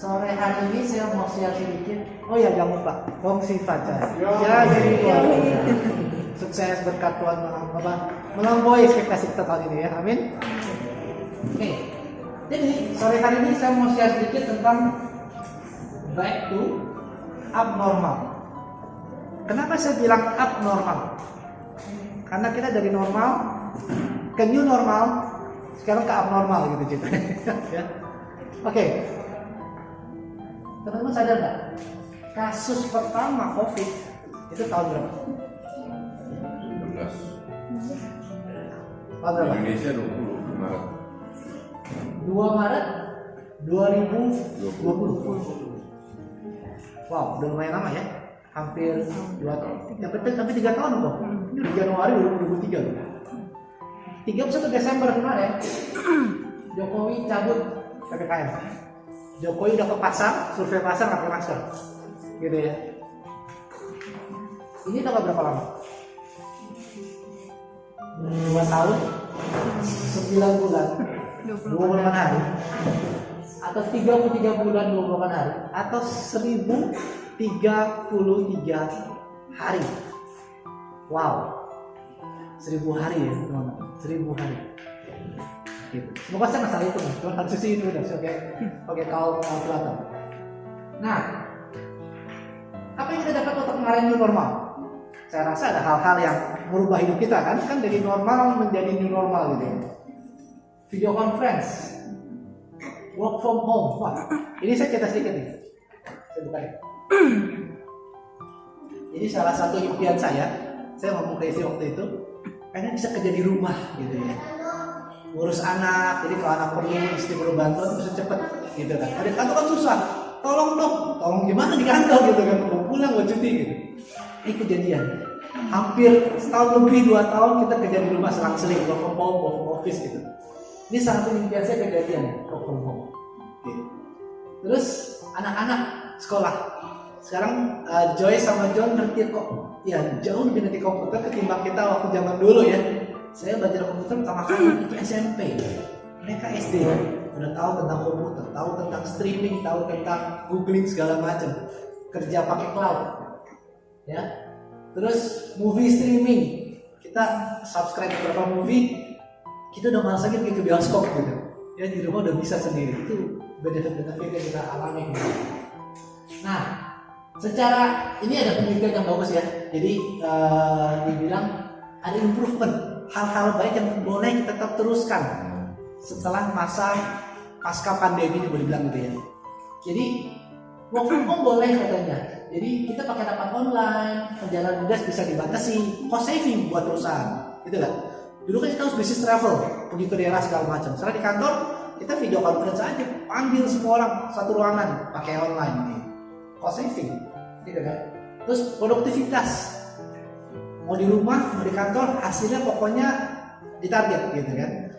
sore hari ini saya mau share sedikit. Oh ya, jangan lupa kongsi fajar. Ya, jadi sukses berkat Tuhan melampaui ekspektasi kita tahun ini ya. Amin. Oke. Jadi sore hari ini saya mau share sedikit tentang back to abnormal. Kenapa saya bilang abnormal? Karena kita dari normal ke new normal, sekarang ke abnormal gitu ceritanya. Ya. Oke. Teman-teman sadar nggak? Kasus pertama COVID itu tahun berapa? 12. Tahun berapa? Indonesia 20 Maret. 2 Maret 2020. Wow, udah lumayan lama ya. Hampir 2 tahun. Ya betul, sampai 3 tahun kok. Ini udah Januari 2023 loh. 31 Desember kemarin Jokowi cabut PPKM. Jokowi udah ke pasar, survei pasar nggak pakai masker, gitu ya. Ini tanggal berapa lama? 2 tahun, 9 bulan, 28 hari, atau 33 bulan 28 hari, atau 1033 hari. Wow, 1000 hari ya teman-teman, 1000 hari. Gitu. Semoga saya nggak salah itu, cuma harus sih itu udah pakai kalkulator. Nah, apa yang kita dapat untuk kemarin new normal? Saya rasa ada hal-hal yang merubah hidup kita kan dari normal menjadi new normal gitu. Video conference, work from home. Wah, ini saya cerita sedikit nih. Saya buka ya. Jadi salah satu impian saya ngomong ke istri waktu itu, pengen bisa kerja di rumah gitu ya. Ngurus anak, jadi kalau anak perlu, istri perlu bantuan bisa cepet gitu kan. Ada kantor kan susah, tolong gimana di kantor gitu kan, mau pulang mau cuti gitu. Ini kejadian, hampir setahun lebih 2 tahun kita kerja di rumah selang-seling, work from home, work from office gitu. Ini salah satu impian saya kejadian, work from home. Gitu. Terus anak-anak sekolah, sekarang Joy sama John ngerti kok, ya jauh lebih ngerti komputer ketimbang kita waktu zaman dulu ya. Saya belajar komputer pertama kali itu SMP. Mereka SD udah tahu tentang komputer, tahu tentang streaming, tahu tentang googling segala macam. Kerja pakai cloud, ya. Terus movie streaming, kita subscribe beberapa movie, kita udah malas lagi pergi ke bioskop gitu. Ya di rumah udah bisa sendiri. Itu benefit-benefit yang kita alami. Gitu. Nah, secara ini ada penelitian yang bagus ya. Jadi dibilang ada improvement. Hal-hal baik yang boleh kita tetap teruskan setelah masa pasca pandemi ini boleh bilang gitu ya. Jadi work from home boleh katanya. Jadi kita pakai rapat online, perjalanan dinas bisa dibatasi, cost saving buat perusahaan, gitu kan? Dulu kan kita harus bisnis travel, pergi ke daerah segala macam. Sekarang di kantor kita video conference aja, panggil semua orang satu ruangan pakai online, gitu. Cost saving, gitu kan? Terus produktivitas. Mau di rumah, mau di kantor, hasilnya pokoknya ditarget gitu kan.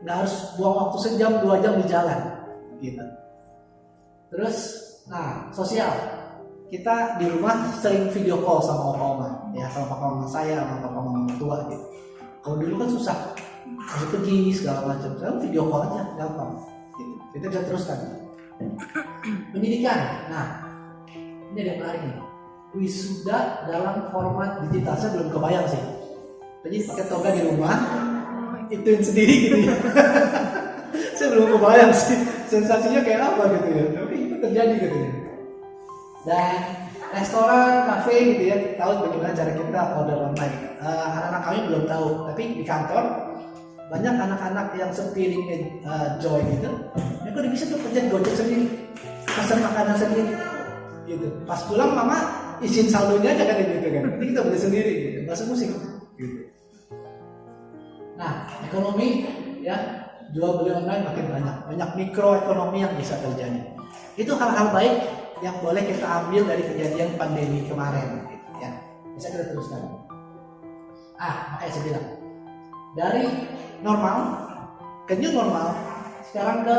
Nggak harus buang waktu sejam, 2 jam di jalan gitu. Terus, nah sosial. Kita di rumah sering video call sama oma-oma, ya sama papa-mama saya, sama papa-mama tua gitu. Kalau dulu kan susah, harus pergi segala macam. Sekarang video call aja, gampang gitu. Kita bisa teruskan. Pendidikan, nah ini ada yang menarik nih. Wisuda dalam format digital, saya belum kebayang sih. Jadi pakai toga di rumah, ituin sendiri gitu ya. Saya belum kebayang sih sensasinya kayak apa gitu ya. Tapi itu terjadi gitu ya. Dan restoran, kafe gitu ya, tahu bagaimana cara kita order online. Anak-anak kami belum tahu, tapi di kantor banyak anak-anak yang sepiringnya Joy gitu. Mereka udah bisa tuh kerja Gojek sendiri, pesan makanan sendiri. Gitu. Pas pulang mama izin saldonya aja kan gitu kan. Nanti kita beli sendiri gitu. Nggak semusik gitu. Nah, ekonomi ya, jual beli online makin banyak mikroekonomi yang bisa terjadi. Itu hal-hal baik yang boleh kita ambil dari kejadian pandemi kemarin gitu ya. Bisa kita teruskan. Makanya saya bilang dari normal ke new normal, sekarang ke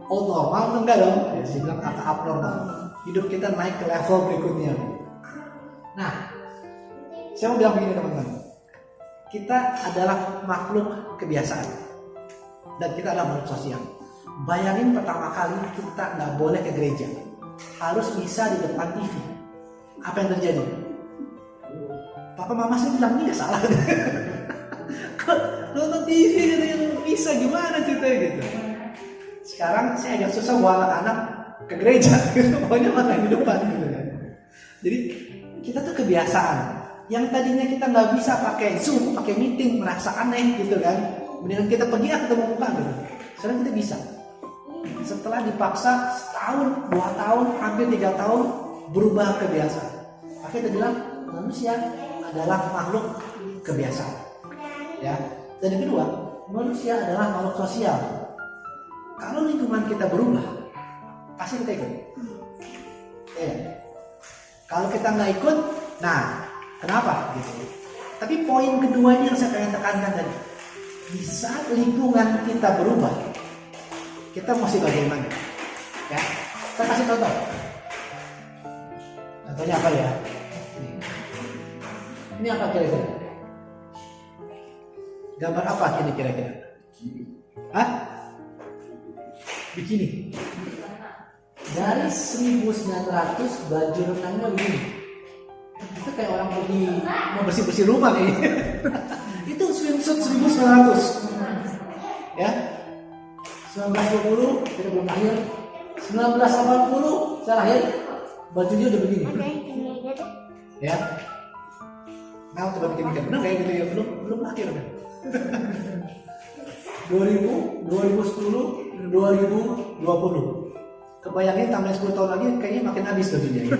old normal enggak dong? Ya, saya bilang kata abnormal. Hidup kita naik ke level berikutnya. Nah, saya mau bilang begini teman-teman. Kita adalah makhluk kebiasaan dan kita adalah makhluk sosial. Bayangin pertama kali kita nggak boleh ke gereja, harus bisa di depan TV. Apa yang terjadi? Papa mama saya bilang ini nggak salah. Kok nonton TV gitu yang bisa gimana ceritanya gitu. Sekarang saya agak susah bawa anak-anak ke gereja, gitu. Pokoknya makan di depan gitu kan. Jadi kita tuh kebiasaan. Yang tadinya kita nggak bisa pakai Zoom, pakai meeting, merasa aneh gitu kan. Mendingan kita pergi ketemu muka gitu. Sekarang kita bisa. Setelah dipaksa setahun, 2 tahun, hampir 3 tahun berubah kebiasaan. Akhirnya kita bilang manusia adalah makhluk kebiasaan. Ya. Dan yang kedua, manusia adalah makhluk sosial. Kalau lingkungan kita berubah, pasti kita ikut. Ya. Kalau kita nggak ikut, nah kenapa? Gitu. Tapi poin kedua ini yang saya pengen tekankan tadi, di saat lingkungan kita berubah, kita mesti bagaimana? Ya, saya kasih contoh. Contohnya apa ya? Ini apa kira-kira? Gambar apa ini kira-kira? Hah? Bikini. Dari 1900 baju renangnya begini. Itu kayak orang pergi mau bersih-bersih rumah nih. Itu swimsuit 1900. Ya. 1920 kita belum lahir. 1980 saya lahir. Bajunya udah begini. Ya. Nah, coba bikin benar kayak gitu ya, belum lahir kan. 2000, 2010, 2020. Kebayangin tambah 10 tahun lagi kayaknya makin habis bajunya gitu.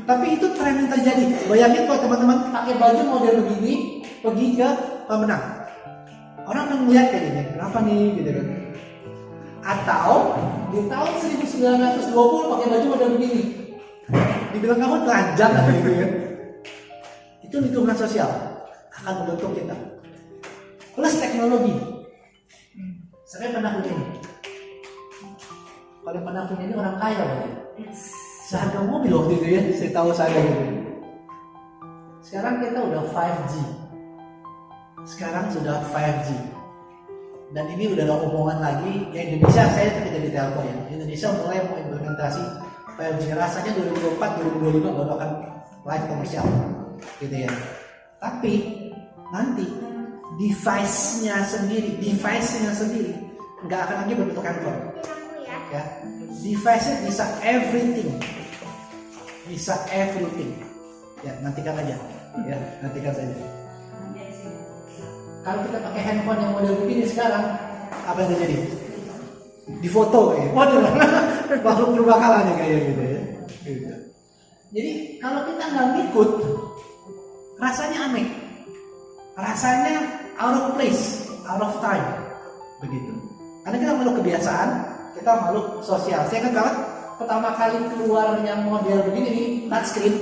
Tapi itu tren yang terjadi. Bayangin kalau teman-teman pakai baju model begini pergi ke pemenang. Orang akan melihat kayak gini, kenapa nih gitu kan. Atau di tahun 1920 pakai baju model begini. Dibilang kamu telanjang atau gitu kan. Itu lingkungan sosial akan membentuk kita. Plus teknologi. Saya pernah punya ini. Kalau pernah punya ini orang kaya ya. Seharga mobil waktu itu ya, saya tahu saya gitu. Sekarang kita udah 5G. Sekarang sudah 5G. Dan ini udah ada omongan lagi. Ya Indonesia, saya kerja di Telkom ya. Indonesia mulai mau implementasi 5G. Rasanya 2024, 2025 baru akan live komersial. Gitu ya. Tapi nanti device-nya sendiri nggak akan lagi berbentuk handphone. Ya, device-nya bisa everything. Ya, nantikan aja. Ya, nantikan saja. Kalau kita pakai handphone yang model begini sekarang, apa yang terjadi? Di foto kayak. Waduh, makhluk berbakalannya kayak gitu ya. Gitu. Jadi kalau kita nggak ngikut, rasanya aneh. Rasanya out of place, out of time. Begitu. Karena kita makhluk kebiasaan, kita makhluk sosial. Saya ingat banget pertama kali keluar yang model begini nih, touchscreen,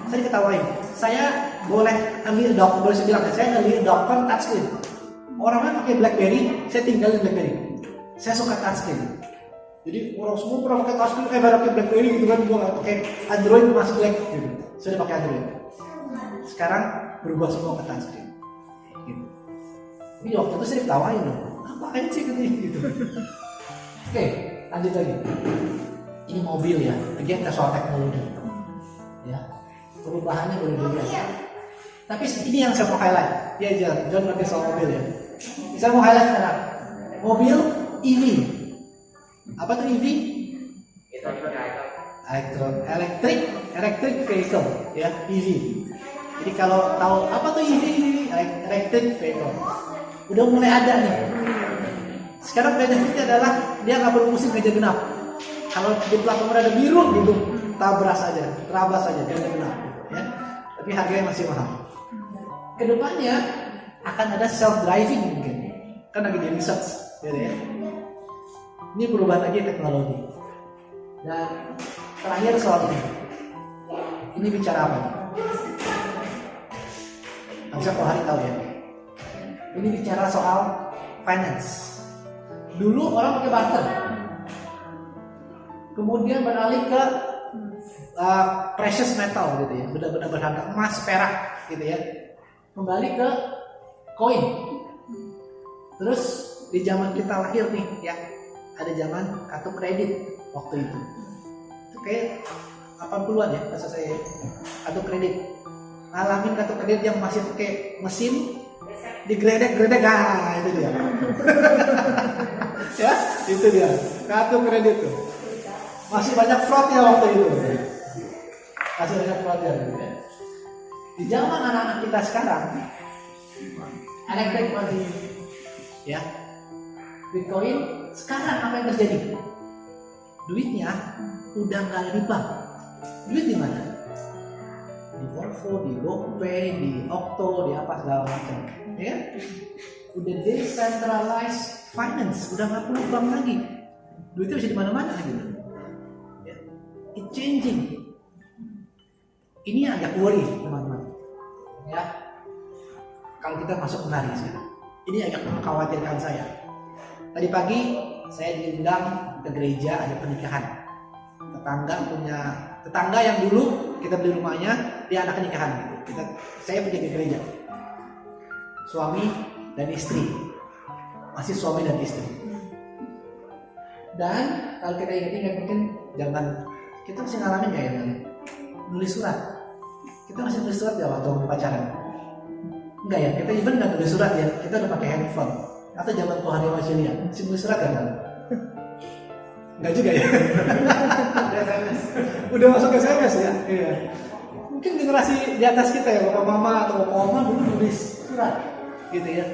saya diketawain. Saya boleh early adopter, boleh saya bilang ya, saya early adopter touchscreen. Orang-orang pakai BlackBerry, saya tinggalin BlackBerry. Saya suka touchscreen. Jadi orang semua pernah pakai touchscreen, baru pakai BlackBerry gitu kan, gua nggak pakai Android masih Black gitu. Saya pakai Android. Sekarang berubah semua ke touchscreen. Gitu. Tapi waktu itu saya diketawain loh. Apaan sih gitu. Oke, lanjut lagi. Ini mobil ya, again kita soal teknologi. Ya, perubahannya berbeda. Tapi ini yang saya mau highlight. Ya, jangan pakai soal mobil ya. Saya mau highlight sekarang. Mobil EV. Apa tuh EV? Electric vehicle, ya, EV. Jadi kalau tahu apa tuh EV? Electric vehicle. Udah mulai ada nih. Sekarang benefitnya adalah dia nggak perlu pusing ganjil genap. Kalau di plat nomor ada biru gitu, terabas saja ganjil genap. Ya. Tapi harganya masih mahal. Kedepannya akan ada self driving mungkin. Kan lagi di research, gitu ya. Ini perubahan lagi teknologi. Dan terakhir soal ini. Ini bicara apa? Bisa kok hari tahu ya. Ini bicara soal finance. Dulu orang pakai barter, kemudian beralih ke precious metal gitu ya, benda-benda berharga, emas, perak gitu ya, kembali ke koin. Terus di zaman kita lahir nih ya, ada zaman kartu kredit waktu itu. Itu kayak 80-an ya pas saya kartu kredit. Ngalamin kartu kredit yang masih pakai mesin digredek-gredek, itu dia. Ya, itu dia. Kartu kredit tuh. Masih banyak fraud ya waktu itu. Masih banyak fraud ya. Di zaman anak-anak kita sekarang, elektrik money, ya, Bitcoin, sekarang apa yang terjadi? Duitnya udah nggak ada di bank. Duit di mana? Di Volvo, di GoPay, di Okto, di apa segala macam. Ya, udah decentralized finance, udah nggak perlu bank lagi. Duitnya bisa di mana-mana gitu. Ya. It changing. Ini agak worry teman-teman. Ya, kalau kita masuk menari sekarang, ini agak mengkhawatirkan saya. Tadi pagi saya diundang ke gereja, ada pernikahan. Tetangga yang dulu kita beli rumahnya, dia anak nikahan. Saya pergi ke gereja. Suami dan istri, masih suami dan istri. Dan kalau kita ingat-ingat mungkin zaman kita masih ngalamin nggak ya, nulis surat. Kita masih nulis surat ya waktu pacaran. Enggak ya, kita even nggak nulis surat ya, kita udah pakai handphone. Atau zaman Tuhan yang masih lihat, masih nulis surat kan? Enggak juga ya. Udah masuk SMS ya. Iya. Mungkin generasi di atas kita ya, bapak mama atau bapak oma dulu nulis surat, gitu ya.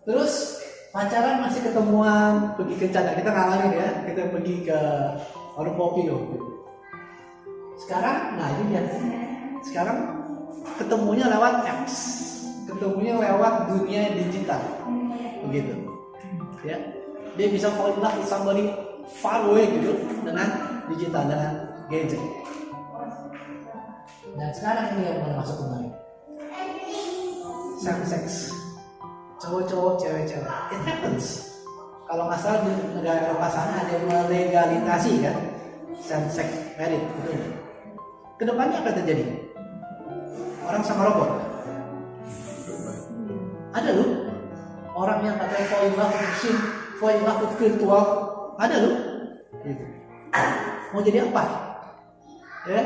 Terus pacaran masih ketemuan, pergi ke Canda, kita ngalamin ya, kita pergi ke warung kopi loh. Sekarang, nah ini dia. Sekarang ketemunya lewat apps, ketemunya lewat dunia digital, begitu. Ya, dia bisa fall in love with somebody far away gitu dengan digital, dengan gadget. Dan sekarang ini yang mulai masuk kembali, same sex, cowok-cowok, cewek-cewek. It happens. Kalau nggak salah di negara Eropa sana ada yang melegalisasi kan, same sex marriage, betul. Kedepannya apa terjadi? Orang sama robot. Ada loh orang yang katanya fall in love with machine, fall in love with virtual. Ada loh. Gitu. Mau jadi apa? Ya?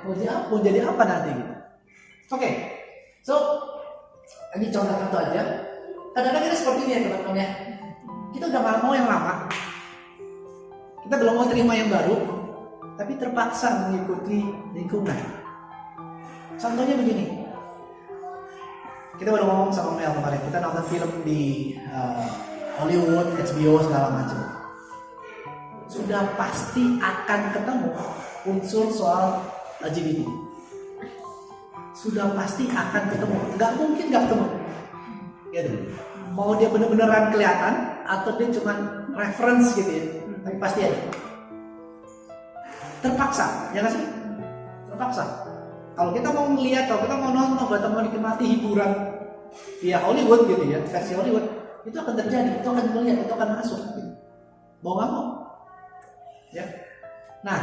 Mau jadi apa nanti? Gitu. Oke. So ini contoh aja. Kadang-kadang kita seperti ini ya teman-teman ya. Kita udah nggak mau yang lama. Kita belum mau terima yang baru, tapi terpaksa mengikuti lingkungan. Contohnya begini. Kita baru ngomong sama Mel kemarin, kita nonton film di Hollywood, HBO segala macam. Sudah pasti akan ketemu unsur soal LGBT. Sudah pasti akan ketemu, nggak mungkin nggak ketemu. Gitu. Mau dia bener-beneran kelihatan atau dia cuma reference gitu ya, tapi pasti ada. Terpaksa, ya nggak sih? Terpaksa. Kalau kita mau melihat, kalau kita mau nonton, kalau kita mau nikmati hiburan via Hollywood gitu ya, versi Hollywood, itu akan terjadi, itu akan melihat, itu akan masuk. Mau nggak mau? Ya. Nah,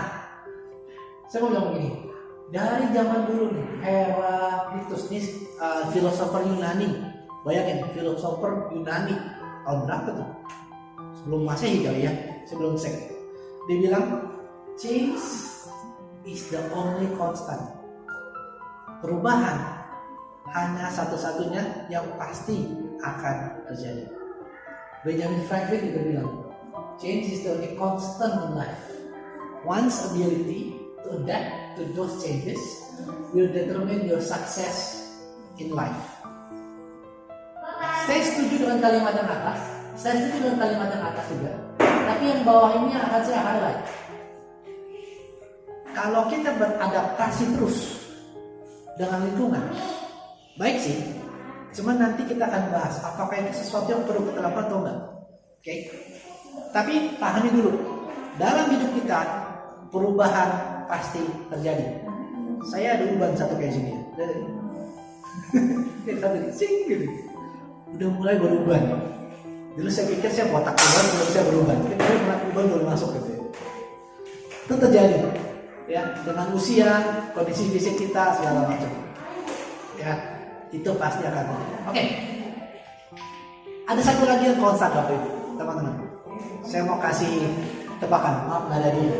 saya mau bilang begini, dari zaman dulu nih, Heraklitus nih, filosofer Yunani, bayangin filosofer Yunani tahun berapa tuh? Sebelum Masehi kali ya, sebelum Sek. Dia bilang, change is the only constant. Perubahan hanya satu-satunya yang pasti akan terjadi. Benjamin Franklin juga bilang, change is the only constant in life. One's ability to adapt to those changes will determine your success in life. Saya setuju dengan kalimat yang atas, saya setuju dengan kalimat yang atas juga. Tapi yang bawah ini yang akan saya highlight. Kalau kita beradaptasi terus dengan lingkungan, baik sih. Cuman nanti kita akan bahas apakah ini sesuatu yang perlu kita lakukan atau enggak. Oke. Tapi pahami dulu, dalam hidup kita perubahan pasti terjadi. Saya ada uban satu kayak sini. Satu sing gitu. Udah mulai berubah. Dulu saya pikir saya botak uban belum bisa berubah. Tapi uban baru masuk gitu. Itu terjadi. Ya, dengan usia, kondisi fisik kita segala macam. Ya, itu pasti akan terjadi. Oke. Ada satu lagi yang konstan Bapak Ibu. teman-teman. Saya mau kasih tebakan, maaf nggak ada dia.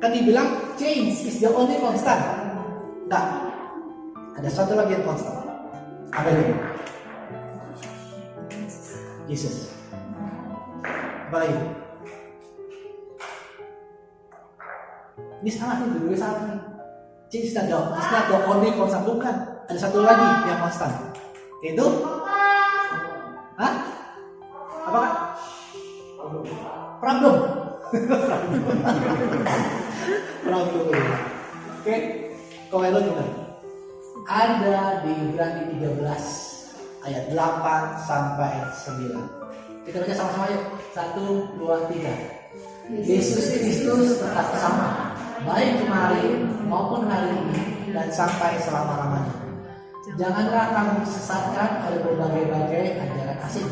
Kan dibilang change is the only constant. Enggak. Ada satu lagi yang konstan. Apa itu? Yesus. Apa lagi? Ini salah nih, dulu salah nih. Change is not the only constant. Bukan. Ada satu lagi yang konstan. Itu? Hah? Apa kak? Problem. Problem. Oke, kau elo juga. Ada di Ibrani 13 ayat 8 sampai 9. Kita baca sama-sama yuk. 1, 2, 3. Yesus Kristus tetap sama, baik kemarin maupun hari ini dan sampai selama-lamanya. Janganlah kamu disesatkan oleh berbagai-bagai ajaran asing.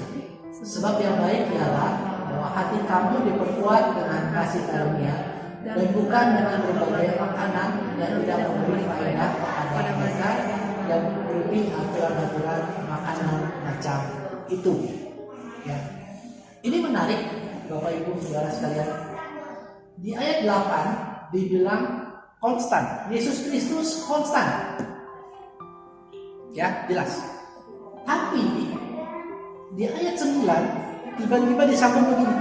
Sebab yang baik ialah bahwa hati kamu diperkuat dengan kasih karunia dan bukan dengan berbagai makanan yang tidak memberi faedah kepada mereka dan mengikuti aturan-aturan makanan macam itu. Ya. Ini menarik, Bapak Ibu Saudara sekalian. Di ayat 8 dibilang konstan. Yesus Kristus konstan. Ya, jelas. Tapi di ayat 9 tiba-tiba disambung begini.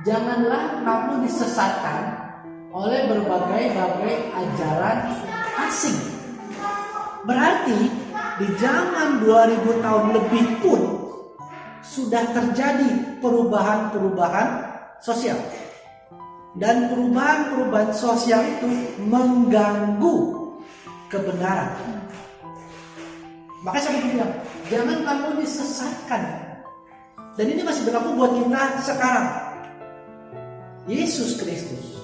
Janganlah kamu disesatkan oleh berbagai-bagai ajaran asing. Berarti di zaman 2000 tahun lebih pun sudah terjadi perubahan-perubahan sosial. Dan perubahan-perubahan sosial itu mengganggu kebenaran. Makanya saya bilang, jangan kamu disesatkan. Dan ini masih berlaku buat kita sekarang. Yesus Kristus,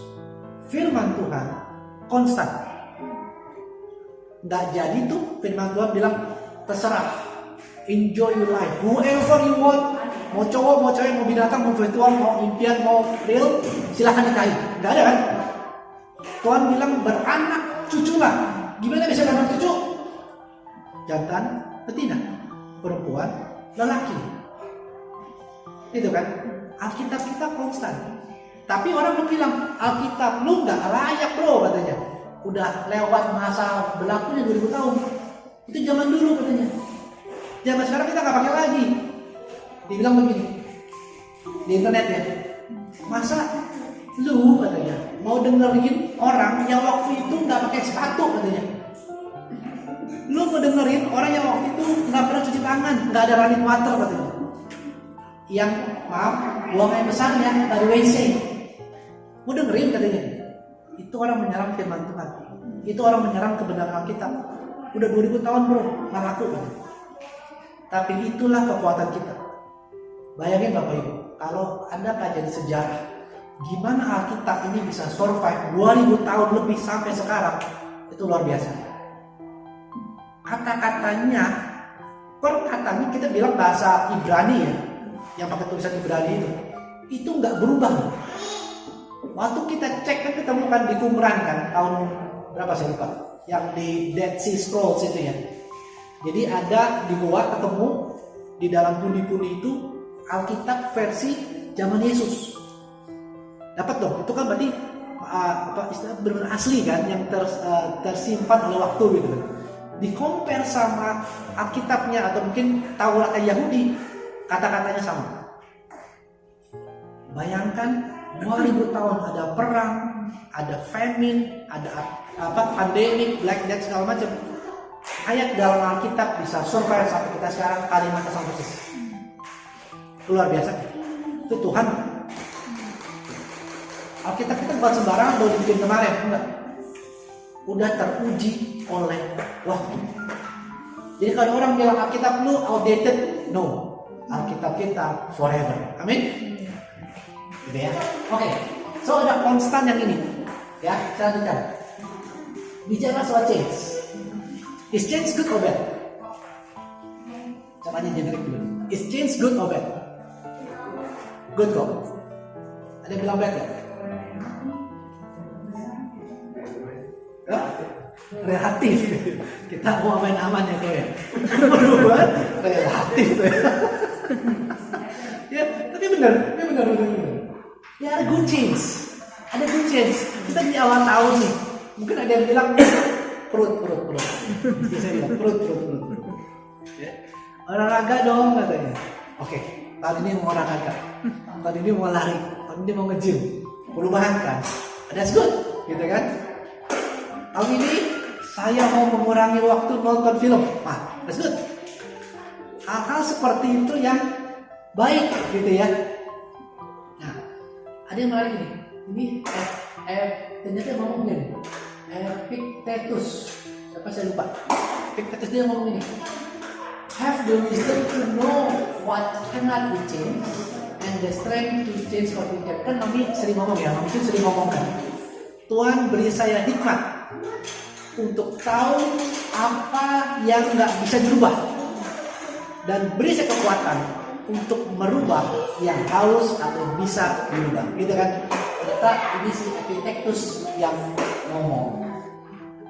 firman Tuhan, konstan. Nggak jadi tuh firman Tuhan bilang, terserah, enjoy your life, whoever you want. Mau cowok, mau cewek, mau binatang, mau virtual, mau impian, mau real, silahkan nikahin. Nggak ada kan? Tuhan bilang beranak cuculah. Gimana bisa beranak cucu? Jantan, betina, perempuan, lelaki. Itu kan? Alkitab kita konstan. Tapi orang bilang, Alkitab lu nggak layak bro katanya. Udah lewat masa berlakunya 2000 tahun. Itu zaman dulu katanya. Zaman sekarang kita nggak pakai lagi. Dibilang begini di internet ya, masa lu katanya mau dengerin orang yang waktu itu nggak pakai sepatu katanya. Lu mau dengerin orang yang waktu itu nggak pernah cuci tangan, nggak ada running water katanya. Yang maaf, buang air besarnya dari WC. Mau dengerin katanya. Itu orang menyerang firman Tuhan. Itu orang menyerang kebenaran kita. Udah 2000 tahun bro, nggak laku kan? Tapi itulah kekuatan kita. Bayangin Bapak Ibu, kalau Anda pelajari sejarah, gimana Alkitab ini bisa survive 2000 tahun lebih sampai sekarang, itu luar biasa. Kata-katanya, perkataannya kita bilang bahasa Ibrani ya, yang pakai tulisan Ibrani itu nggak berubah. Waktu kita cek kan ketemukan di Qumran kan, tahun berapa saya lupa, yang di Dead Sea Scrolls itu ya. Jadi ada di gua ketemu di dalam pundi-pundi itu Alkitab versi zaman Yesus. Dapat dong, itu kan berarti istilah benar asli kan, yang tersimpan oleh waktu gitu. Di compare sama Alkitabnya atau mungkin Taurat Yahudi, kata-katanya sama. Bayangkan 2000 tahun ada perang, ada famine, ada pandemik, Black Death segala macam. Ayat dalam Alkitab bisa survive sampai kita sekarang, kalimatnya sama persis. Luar biasa. Itu Tuhan. Alkitab kita bukan sembarangan baru dibikin kemarin, enggak. Udah teruji oleh waktu. Jadi kalau orang bilang Alkitab lu outdated, no. Alkitab kita forever. Amin. Gitu ya. Oke. So ada konstan yang ini. Ya, saya lanjutkan. Bicara soal change. Is change good or bad? Caranya generik dulu. Is change good or bad? Good kok. Ada yang bilang bad ya? Relatif. Kita mau main aman ya kok ya. Berubah relatif tuh ya. Ya, tapi benar. Ya ada good change. Ada good change. Kita di awal tahun nih. Mungkin ada yang bilang perut. Saya bilang perut. Ya. Olahraga dong katanya. Oke, tahun ini mau olahraga. Tahun ini mau lari. Tahun ini mau nge-gym. Perubahan kan. That's good, gitu kan? Tahun ini saya mau mengurangi waktu nonton film. That's good. Hal-hal seperti itu yang baik, gitu ya. Nah, ada yang menarik ini. Ini ternyata ngomong gini. Epictetus. Siapa saya lupa. Epictetus dia ngomong ini. Have the wisdom to know what cannot be changed and the strength to change what we can. Kan Mami sering ngomong ya, Mami sering ngomong kan. Tuhan beri saya hikmat untuk tahu apa yang nggak bisa dirubah dan beri saya kekuatan untuk merubah yang harus atau bisa dirubah. Gitu kan? Ternyata ini si Epictetus yang ngomong.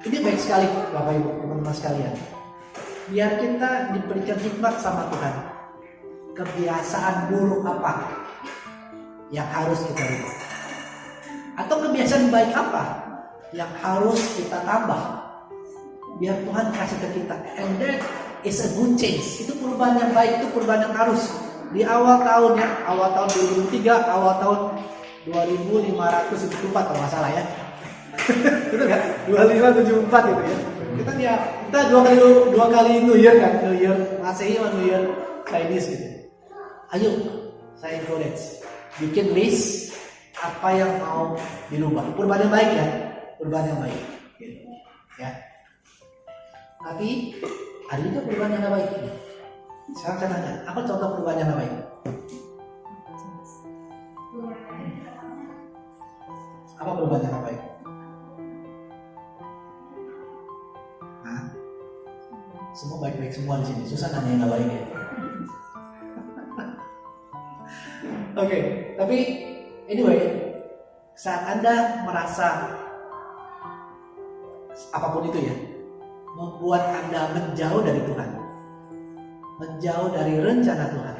Ini baik sekali Bapak Ibu teman-teman sekalian. Biar kita diberikan hikmat sama Tuhan. Kebiasaan buruk apa yang harus kita rubah? Atau kebiasaan baik apa yang harus kita tambah? Biar Tuhan kasih ke kita. And that is a good change. Itu perubahan yang baik, itu perubahan yang harus. Di awal tahun ya, awal tahun 2003, awal tahun 2574 kalau nggak salah ya. Itu kan 2574 itu ya. Kita dua kali New Year kan, New Year Masehi sama New Year Chinese gitu. Ayo, saya encourage, bikin list apa yang mau dirubah. Perubahan yang baik ya, perubahan yang baik. Gitu. Ya. Tapi ada juga perubahan yang nggak baik. Sekarang saya tanya, apa contoh perubahan yang nggak baik? Apa perubahan yang nggak baik? Semua baik-baik semua di sini. Susah nanya yang nggak baik ya. Oke, tapi anyway, saat Anda merasa apapun itu ya, membuat Anda menjauh dari Tuhan, menjauh dari rencana Tuhan,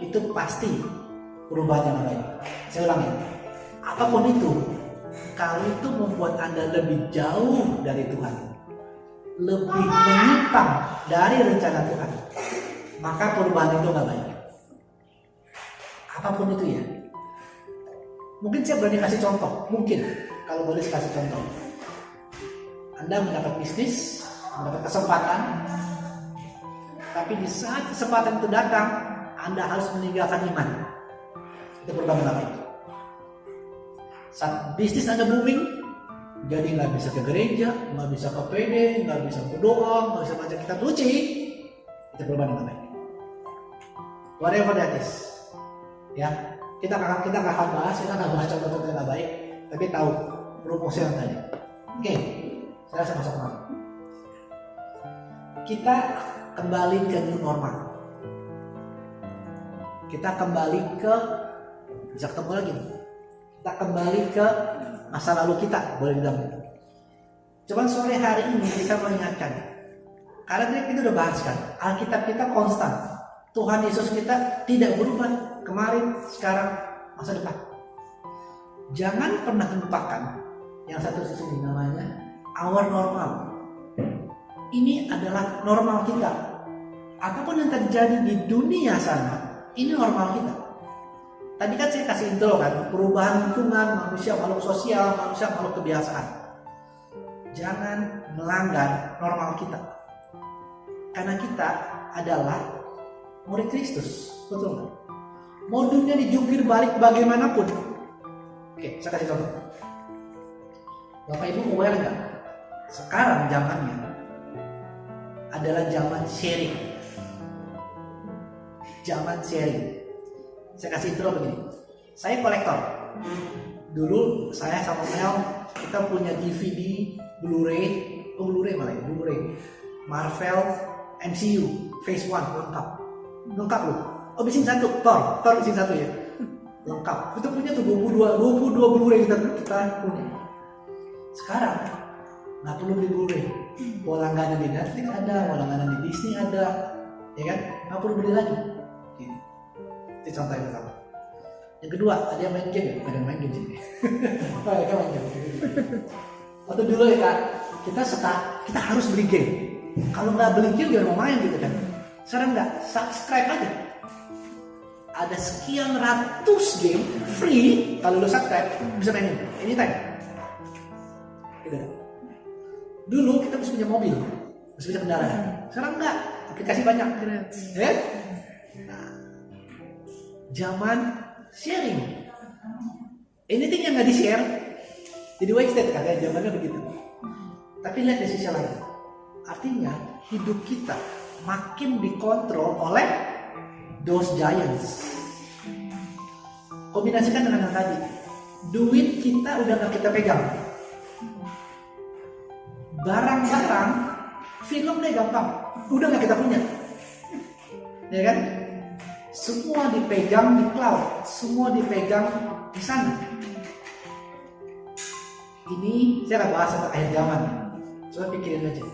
itu pasti perubahan yang baik. Saya ulangi, apapun itu, kalau itu membuat Anda lebih jauh dari Tuhan, lebih menyimpang dari rencana Tuhan, maka perubahan itu nggak baik. Apapun itu ya. Mungkin saya berani kasih contoh. Mungkin kalau boleh kasih contoh. Anda mendapat bisnis, mendapat kesempatan, tapi di saat kesempatan itu datang, Anda harus meninggalkan iman. Itu perubahan yang baik. Saat bisnis Anda booming, jadi nggak bisa ke gereja, nggak bisa ke PD, nggak bisa berdoa, nggak bisa baca kitab suci. Itu perubahan yang baik. Whatever that is, ya kita nggak akan bahas, kita nggak bahas contoh-contoh yang baik, tapi tahu rumusnya yang tadi. Oke, saya rasa masuk normal. Kita kembali ke new normal. Kita kembali ke bisa ketemu lagi. Kita kembali ke masa lalu kita, boleh bilang. Cuman sore hari ini kita mengingatkan, karena kita udah bahas kan, Alkitab kita konstan. Tuhan Yesus kita tidak berubah, kemarin, sekarang, masa depan. Jangan pernah lupakan yang satu sisi namanya our normal. Ini adalah normal kita. Apapun yang terjadi di dunia sana, ini normal kita. Tadi kan saya kasih intro kan, perubahan lingkungan, manusia makhluk sosial, manusia makhluk kebiasaan. Jangan melanggar normal kita. Karena kita adalah murid Kristus, betul nggak? Mau dunia dijungkir balik bagaimanapun. Oke, saya kasih contoh. Bapak Ibu aware nggak? Sekarang zamannya adalah zaman sharing. Zaman sharing. Saya kasih intro begini. Saya kolektor. Dulu saya sama Mel kita punya DVD, Blu-ray Marvel, MCU, Phase 1 lengkap loh. Oh bisin satu, Thor bisin satu ya. Lengkap. Kita punya tuh 22 Blu-ray kita punya. Sekarang nggak perlu beli Blu-ray. Mau langganan di Netflix ada, mau langganan di Disney ada, ya kan? Nggak perlu beli lagi. Gini. Itu contoh yang pertama. Yang kedua, ada yang main game ya? Ada yang main game sih. Oh ya, kan main game. Waktu dulu ya Kak, kita harus beli game. Kalau nggak beli game jangan mau main gitu kan. Sekarang nggak, subscribe aja. Ada sekian ratus game free, kalau lu subscribe bisa mainin anytime. Gitu. Dulu kita bisa punya mobil, bisa punya kendaraan. Sekarang enggak, aplikasi banyak. Ya? Nah, zaman sharing, anything yang nggak di-share jadi wasted, katanya zamannya begitu. Tapi lihat dari sisi lain, artinya hidup kita makin dikontrol oleh those giants. Kombinasikan dengan yang tadi, duit kita udah nggak kita pegang, barang-barang, film deh gampang, udah nggak kita punya, ya kan? Semua dipegang di cloud, semua dipegang di sana. Ini saya nggak bahas tentang akhir zaman, coba pikirin aja.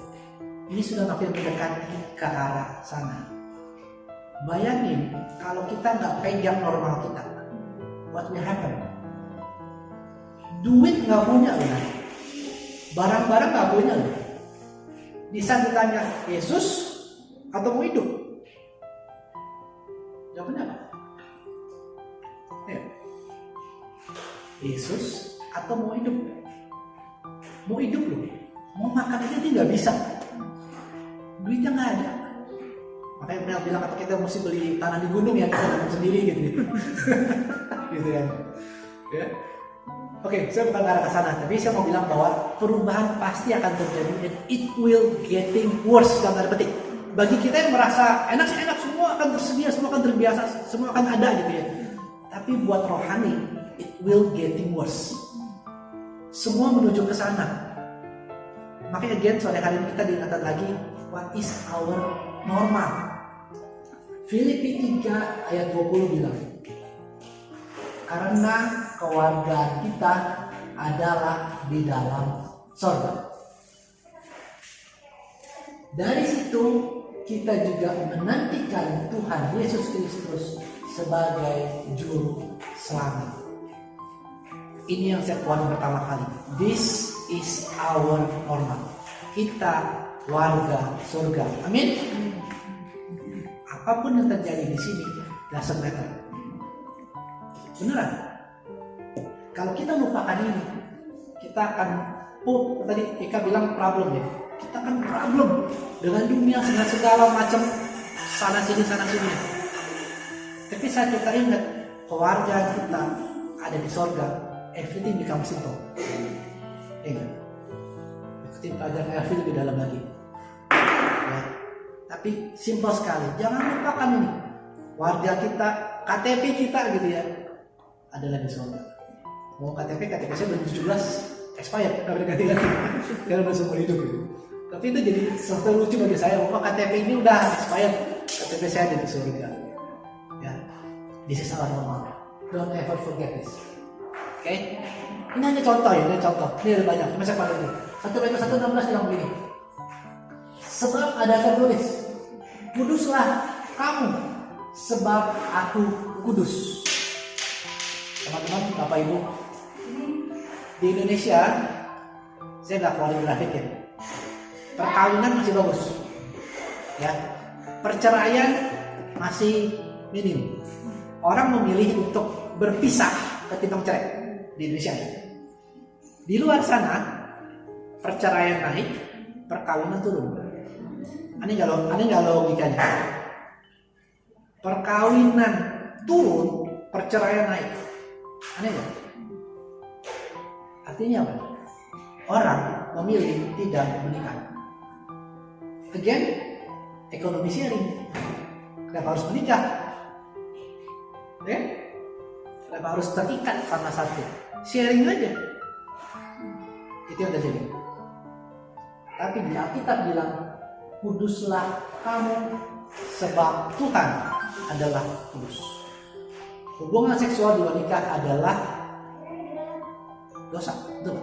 Ini sudah makin mendekati ke arah sana. Bayangin kalau kita nggak pegang normal kita, what will happen? Duit nggak punya loh, barang-barang nggak punya loh. Bisa ditanya Yesus atau mau hidup? Jawabannya apa? Ya. Yesus atau mau hidup? Mau hidup loh, mau makan aja dia nggak bisa, duitnya nggak ada. Makanya pernah bilang apa, kita mesti beli tanah di gunung ya, kita tanam sendiri gitu. Gitu kan. Ya. Oke, saya bukan ke arah ke sana, tapi saya mau bilang bahwa perubahan pasti akan terjadi and it will getting worse dalam tanda petik. Bagi kita yang merasa enak sih enak, semua akan tersedia, semua akan terbiasa, semua akan ada gitu ya. Tapi buat rohani, it will getting worse. Semua menuju ke sana. Makanya again sore hari ini kita diingatkan lagi, what is our normal? Filipi 3 ayat 20 bilang, karena keluarga kita adalah di dalam surga. Dari situ kita juga menantikan Tuhan Yesus Kristus sebagai juru selamat. Ini yang saya kuat pertama kali. This is our normal. Kita warga surga. Amin. Apapun yang terjadi di sini, doesn't matter. Beneran. Kalau kita lupakan ini, kita akan tadi Eka bilang problem ya. Kita akan problem dengan dunia dengan segala macam sana sini. Tapi saat kita ingat keluarga kita ada di surga, everything becomes simple. Ingat, ikutin pelajaran Elvi lebih dalam lagi. Ya. Tapi simple sekali. Jangan lupakan ini. Warga kita, KTP kita gitu ya, adalah di surga. Mau KTP saya belum 17, expired, nggak boleh ganti lagi. Karena udah seumur hidup gitu. Tapi itu jadi sesuatu lucu bagi saya. KTP ini udah expired, KTP saya ada di surga. Ya, this is our normal. Don't ever forget this. Oke, ini hanya contoh ya, ini contoh. Ini ada banyak, cuma saya pakai ini. 1 Petrus 1:16 bilang begini. Sebab ada tertulis, kuduslah kamu, sebab aku kudus. Teman-teman, Bapak Ibu, di Indonesia, saya nggak keluarin grafik ya. Perkawinan masih bagus, ya. Perceraian masih minim. Orang memilih untuk berpisah ketimbang cerai di Indonesia. Di luar sana, perceraian naik, perkawinan turun. Aneh nggak logikanya? Perkawinan turun, perceraian naik. Aneh nggak? Artinya apa? Orang memilih tidak menikah. Again, ekonomi sharing. Kenapa harus menikah? Ya? Kenapa harus terikat sama satu? Sharing aja. Itu yang terjadi. Tapi di Alkitab bilang, kuduslah kamu, sebab Tuhan adalah kudus. Hubungan seksual di luar nikah adalah dosa. Betul.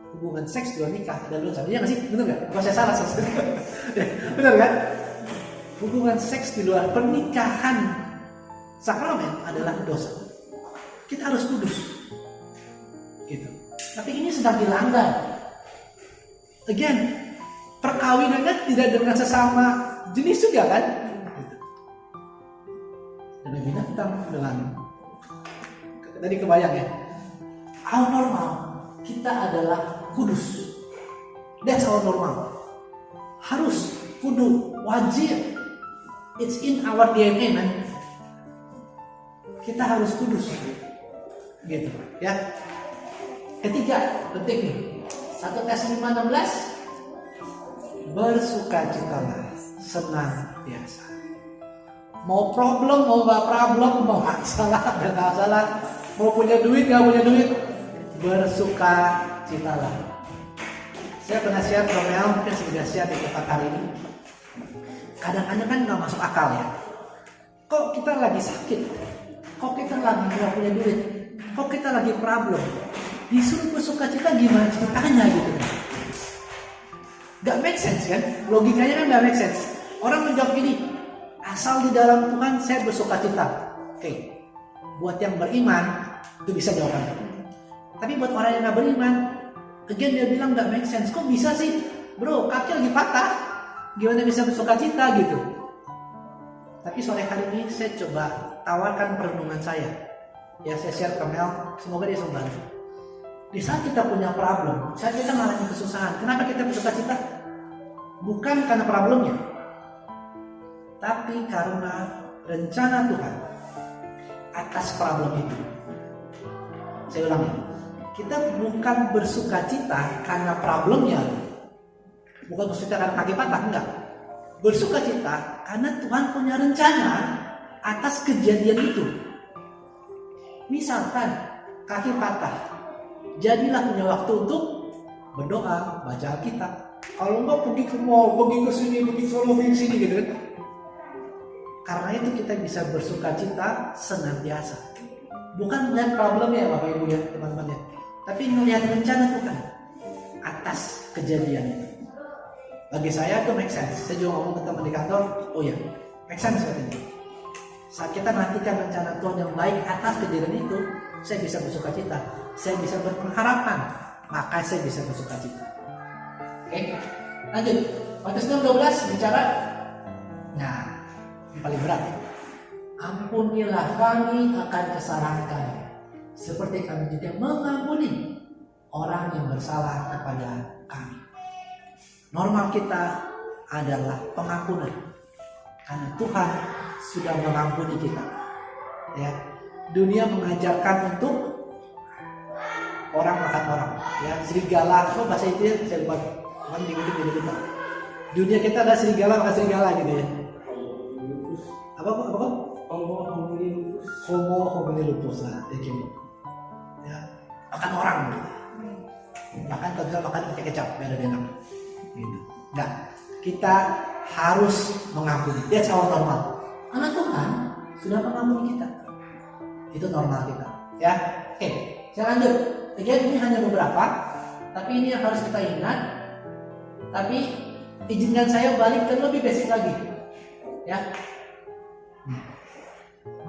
Hubungan seks di luar nikah adalah dosa. Iya nggak sih? Betul nggak? Apa saya salah? Benar kan? Hubungan seks di luar pernikahan sakramen adalah dosa. kita harus kudus. Gitu. Tapi ini sedang dilanggar. Again, perkawinannya tidak dengan sesama jenis juga kan? Gitu. Dan binatang dengan tadi kebayang ya. Our normal, kita adalah kudus. That's our normal. Harus kudu, wajib. It's in our DNA, man. Kita harus kudus. Gitu, ya. Ketiga, penting nih. 1 Tesalonika 5:16. Bersukacitalah senantiasa. Mau problem, mau gak problem, mau masalah, gak masalah, mau punya duit, gak punya duit, bersukacitalah. Saya pernah share Romeo, mungkin sudah share di tempat hari ini. Kadang-kadang kan gak masuk akal ya. Kok kita lagi sakit? Kok kita lagi gak punya duit? Kok kita lagi problem? Disuruh bersukacita gimana ceritanya gitu kan? Gak make sense kan? Logikanya kan gak make sense. Orang menjawab gini, asal di dalam Tuhan saya bersukacita. Oke, buat yang beriman itu bisa jawaban. Tapi buat orang yang gak beriman, again dia bilang gak make sense. Kok bisa sih? Bro, kaki lagi patah, gimana bisa bersukacita gitu? Tapi sore hari ini saya coba tawarkan perenungan saya. Ya saya share ke Mel, semoga dia membantu. Di saat kita punya problem, saat kita mengalami kesusahan, kenapa kita bersukacita? Bukan karena problemnya, tapi karena rencana Tuhan atas problem itu. Saya ulangi, kita bukan bersukacita karena problemnya, bukan bersukacita karena kaki patah, enggak. Bersukacita karena Tuhan punya rencana atas kejadian itu. Misalkan kaki patah, jadilah punya waktu untuk berdoa, baca Alkitab. Kalau enggak pergi ke mall, pergi ke sini, pergi ke sini gitu kan. Karena itu kita bisa bersukacita senantiasa. Bukan melihat problemnya Bapak Ibu ya teman-teman ya, tapi melihat rencana Tuhan atas kejadian itu. Bagi saya itu make sense. Saya juga ngomong ke teman di kantor, oh ya, make sense katanya. Saat kita nantikan rencana Tuhan yang baik atas kejadian itu, saya bisa bersukacita, saya bisa berpengharapan, maka saya bisa bersukacita. Oke, lanjut. Matius 6:12 bicara, nah yang paling berat. Ampunilah kami akan kesalahan kami, seperti kami juga mengampuni orang yang bersalah kepada kami. Normal kita adalah pengampunan, karena Tuhan sudah mengampuni kita. Ya. Dunia mengajarkan untuk orang makan orang, ya serigala, apa bahasa itu ya, saya lupa, kan dikutip. Dunia kita ada serigala makan serigala gitu ya. Apa? Homo hominilupus lah, ya makan orang gitu. Makan kalau bisa makan pakai kecap, biar lebih enak. Gitu. Nah, kita harus mengampuni. That's our normal. Karena Tuhan sudah mengampuni kita. Itu normal kita, ya. Oke, saya lanjut. Jadi ini hanya beberapa, tapi ini yang harus kita ingat. Tapi izinkan saya balik ke lebih basic lagi, ya.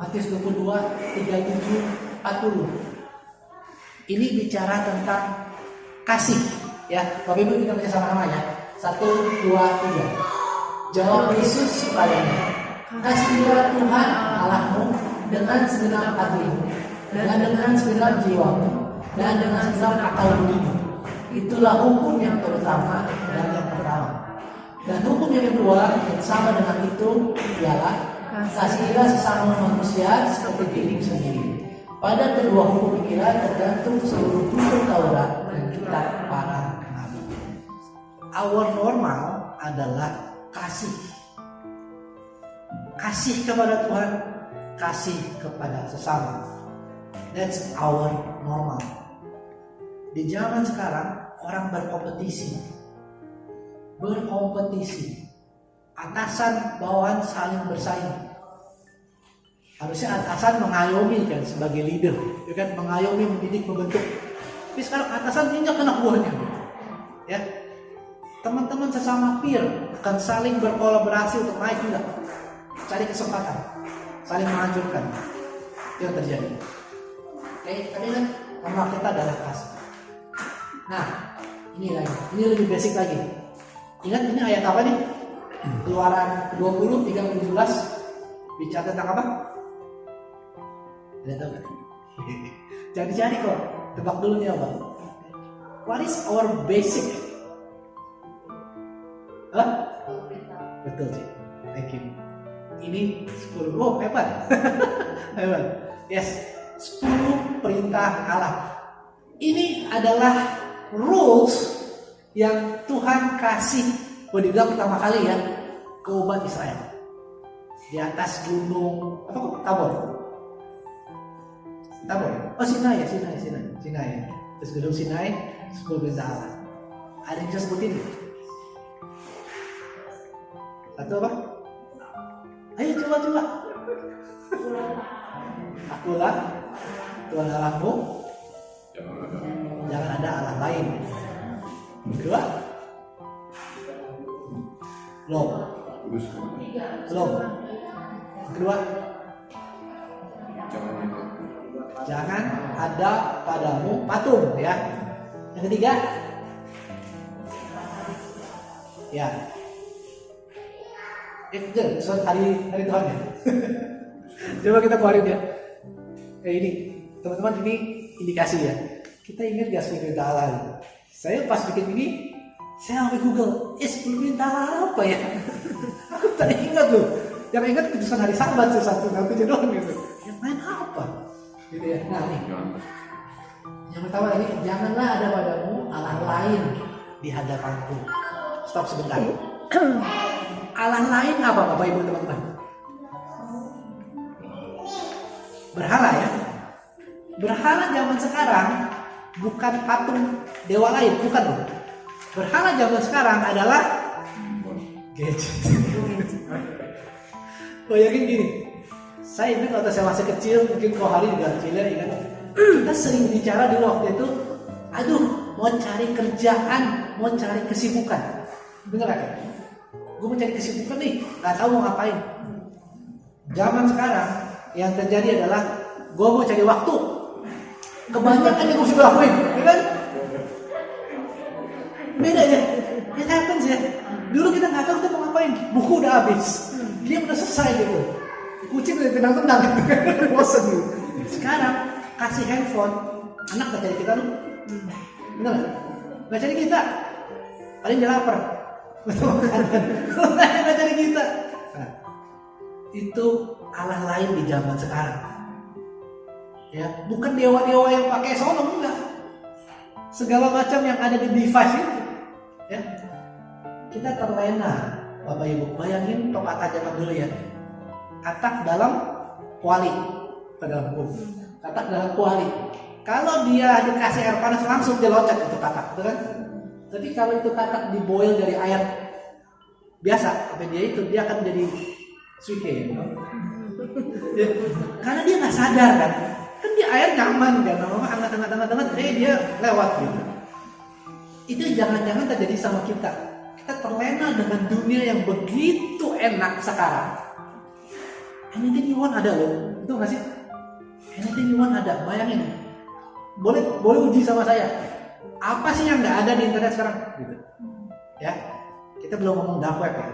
Matius 22, 37, 40. Ini bicara tentang kasih, ya. Bapak Ibu kita baca sama-sama ya. 1, 2, 3. Jawab Yesus kepadanya, kasihilah Tuhan Allahmu dengan segenap hatimu, dan dengan segenap jiwamu, dan dengan segenap akal budimu. Itulah hukum yang terutama dan yang pertama. Dan hukum yang kedua yang sama dengan itu ialah kasihilah sesama manusia seperti dirimu sendiri. Pada kedua hukum inilah tergantung seluruh hukum Taurat dan kitab para nabi. Our normal adalah kasih. Kasih kepada Tuhan, kasih kepada sesama. That's our normal. Di zaman sekarang orang berkompetisi. Atasan bawahan saling bersaing. Harusnya atasan mengayomi kan sebagai leader, ya kan, mengayomi, mendidik, membentuk. Tapi sekarang atasan injak anak buahnya. Ya. Teman-teman sesama peer akan saling berkolaborasi untuk naik juga. Cari kesempatan, saling menghancurkan. Itu yang terjadi. Oke, tadi kan nama kita adalah kasih. Nah, ini lagi, ini lebih basic lagi. Ingat ini ayat apa nih? Keluaran 20:3-17 bicara tentang apa? Tidak tahu kan? Jadi kok, tebak dulu nih apa? What is our basic? Hah? Betul sih, thank you. Ini 10, oh hebat. Hebat. Yes, 10 perintah Allah. Ini adalah rules yang Tuhan kasih, dibilang pertama kali ya, ke umat Israel. Di atas gunung, apa kok? Tabor. Oh Sinai. Terus gunung Sinai, 10 perintah Allah. Ada yang bisa sebutin? Satu apa? Ayo coba. Akulah Tuhan Allahmu, jangan ada Allah lain. Kedua, belum. Kedua, jangan ada padamu patung, ya. Yang ketiga, ya. Hari Tuhan ya. Coba kita keluarin ya. Ini teman-teman, ini indikasi ya. Kita ingat gak 10 perintah Allah? Saya pas bikin ini, saya sampai Google, 10 perintah Allah apa ya? Aku tadi ingat loh. Yang ingat keputusan hari Sabat satu doang gitu. Yang lain apa? Gitu ya. Nah nih. Yang pertama ini, janganlah ada padamu Allah lain di hadapanku. Stop sebentar. Allah lain apa Bapak Ibu teman-teman? Berhala ya. Berhala zaman sekarang bukan patung dewa lain, bukan loh. Berhala zaman sekarang adalah gadget. Bayangin gini, saya ingat waktu saya masih kecil, mungkin kau hari juga kecil ya, ingat kita sering bicara dulu waktu itu, aduh mau cari kerjaan, mau cari kesibukan, bener gak? Gue mau cari kesibukan nih, gak tahu mau ngapain. Zaman sekarang yang terjadi adalah gue mau cari waktu. Kebanyakan yang gue sudah lakuin, ya kan? Beda ya, it happens ya. Dulu kita nggak tahu kita mau ngapain, buku udah habis, game udah selesai gitu, kucing udah tenang-tenang gitu, bosan gitu. Sekarang kasih handphone, anak nggak cari kita lu, bener nggak cari kita, paling dia lapar, nggak cari kita. Nah, itu Allah lain di zaman sekarang. Ya, bukan dewa-dewa yang pakai sono, enggak. Segala macam yang ada di device itu, ya. Kita terlena, Bapak Ibu. Bayangin tokat zaman dulu ya. Katak dalam kuali, dalam hukum. Katak dalam kuali. Kalau dia dikasih air panas langsung dia loncat itu katak, betul kan? Tapi kalau itu katak diboil dari air biasa, apa dia akan jadi suike, ya. Karena dia nggak sadar kan. Kan dia air nyaman kan, hangat, dia lewat gitu. Itu jangan-jangan terjadi sama kita. Kita terlena dengan dunia yang begitu enak sekarang. Anything you want ada loh, itu nggak sih? Anything you want ada, bayangin. Boleh uji sama saya. Apa sih yang nggak ada di internet sekarang? Gitu. Ya, kita belum ngomong dark web ya.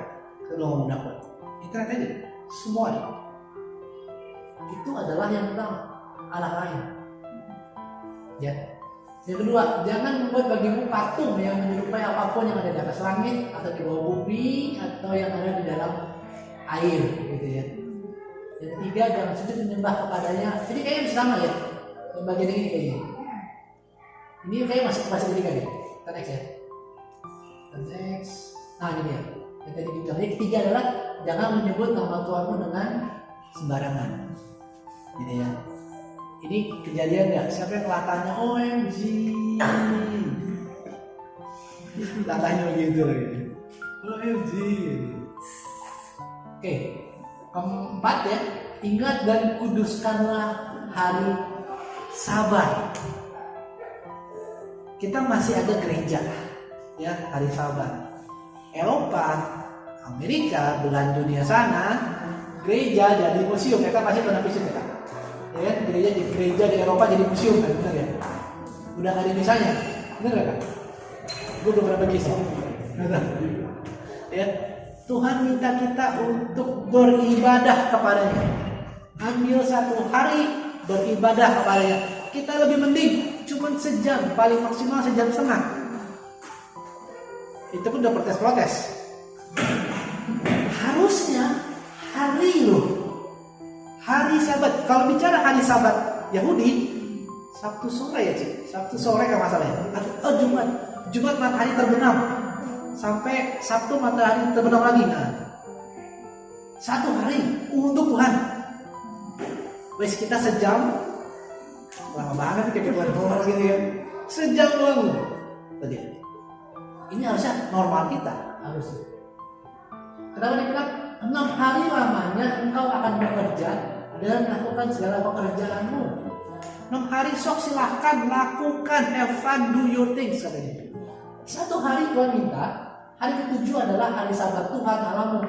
Internet aja, semua ada. Itu adalah yang pertama. Allah lain. Ya. Yang kedua, jangan membuat bagimu patung yang menyerupai apapun yang ada di atas langit atau di bawah bumi atau yang ada di dalam air, gitu ya. Yang ketiga, jangan sujud menyembah kepadanya. Jadi kayaknya sama ya. Yang bagian ini kayaknya. Ini kayaknya masih bahasa ketiga deh. Kita next ya. Next. Nah ini dia. Yang tadi dibilang. Yang ketiga adalah jangan menyebut nama Tuhanmu dengan sembarangan. Gitu ya. Ini kejadian ya, siapa yang latahnya OMG latahnya begitu OMG. Oke, keempat ya, ingat dan kuduskanlah hari Sabat. Kita masih ada gereja ya, hari Sabat. Eropa, Amerika, belahan dunia sana, gereja jadi museum. Mereka pasti pernah visit ya. ya kan? Gereja di Eropa jadi museum kan, benar ya? Udah nggak ada Indonesianya, benar nggak kan? Gue belum pernah pergi sih. Ya, Tuhan minta kita untuk beribadah kepadanya. Ambil satu hari beribadah kepadanya. Kita lebih mending cuma sejam, paling maksimal sejam setengah. Itu pun udah protes-protes. Harusnya hari loh, hari Sabat. Kalau bicara hari Sabat Yahudi, Sabtu sore ya Cik, Sabtu sore kan masalahnya. Oh Jumat matahari terbenam sampai Sabtu matahari terbenam lagi. Nah, satu hari untuk Tuhan. Wes kita sejam, lama banget kayak keluar gitu ya. Sejam doang tadi. Ini harusnya normal kita harusnya. Kenapa dibilang 6 hari lamanya engkau akan bekerja dan melakukan segala pekerjaanmu. 6 hari sok silahkan lakukan, have fun, do your things katanya. Satu hari Tuhan minta, hari ke-7 adalah hari Sabat Tuhan Allahmu.